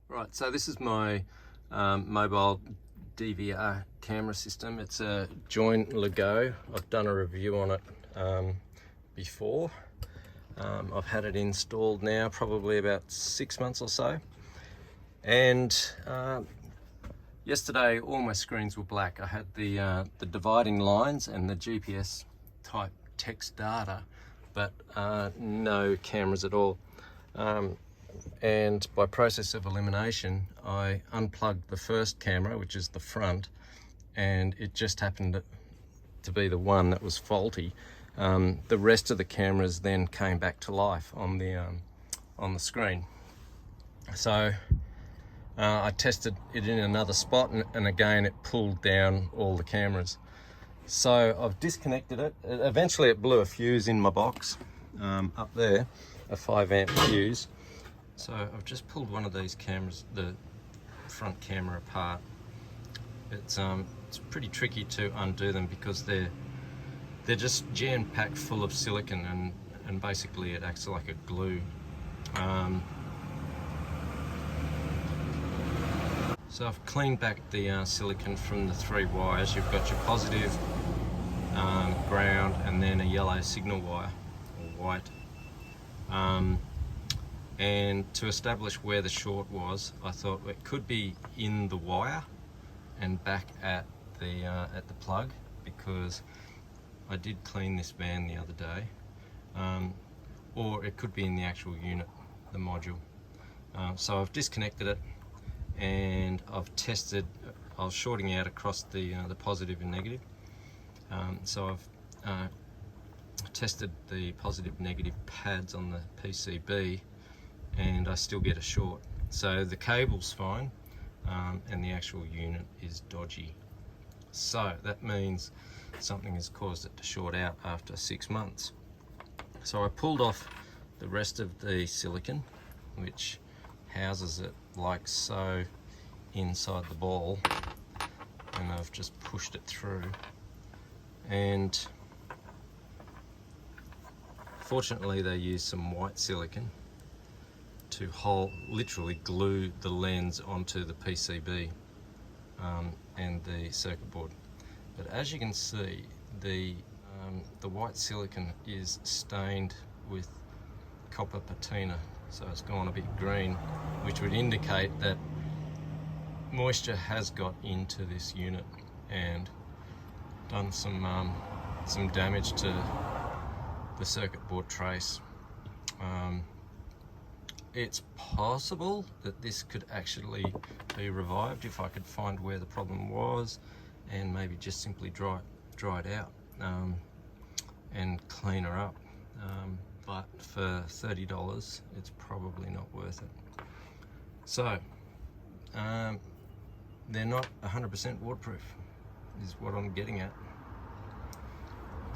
Right, so this is my mobile DVR camera system. It's a Joinlgo. I've done a review on it before. I've had it installed now probably about 6 months or so. And yesterday all my screens were black. I had the dividing lines and the GPS type text data, but no cameras at all. And by process of elimination, I unplugged the first camera, which is the front, and it just happened to be the one that was faulty. The rest of the cameras then came back to life on the screen. So I tested it in another spot, and again it pulled down all the cameras. So I've disconnected it. Eventually it blew a fuse in my box up there, a 5 amp fuse. So I've just pulled one of these cameras, the front camera, apart. It's pretty tricky to undo them because they're just jam-packed full of silicon, and basically it acts like a glue. So I've cleaned back the silicon from the 3 wires. You've got your positive, ground, and then a yellow signal wire, or white. And to establish where the short was, I thought it could be in the wire and back at the plug, because I did clean this van the other day, or it could be in the actual unit, the module. So I've disconnected it, and I've tested. I was shorting out across the positive and negative. So I've tested the positive negative pads on the PCB, and I still get a short. So the cable's fine, and the actual unit is dodgy. So that means something has caused it to short out after 6 months. So I pulled off the rest of the silicon, which houses it like so inside the ball, and I've just pushed it through. And fortunately they used some white silicon to literally glue the lens onto the PCB and the circuit board. But as you can see, the white silicon is stained with copper patina, so it's gone a bit green, which would indicate that moisture has got into this unit and done some damage to the circuit board trace. It's possible that this could actually be revived if I could find where the problem was, and maybe just simply dry it out and clean her up. But for $30, it's probably not worth it. So they're not 100% waterproof, is what I'm getting at.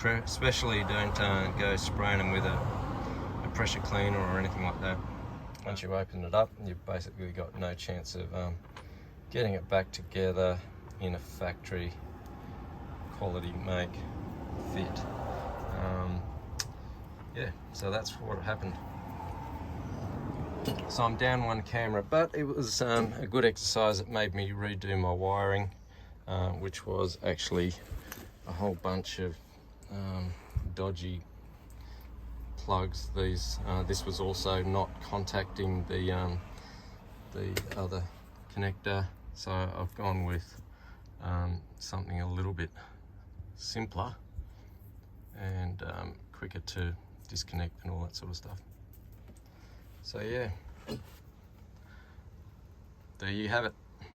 Especially don't go spraying them with a pressure cleaner or anything like that. Once you open it up, you've basically got no chance of getting it back together in a factory quality make fit. Yeah, so that's what happened. So I'm down one camera, but it was a good exercise. It made me redo my wiring, which was actually a whole bunch of dodgy plugs. This was also not contacting the other connector, so I've gone with something a little bit simpler and quicker to disconnect and all that sort of stuff. So yeah, there you have it.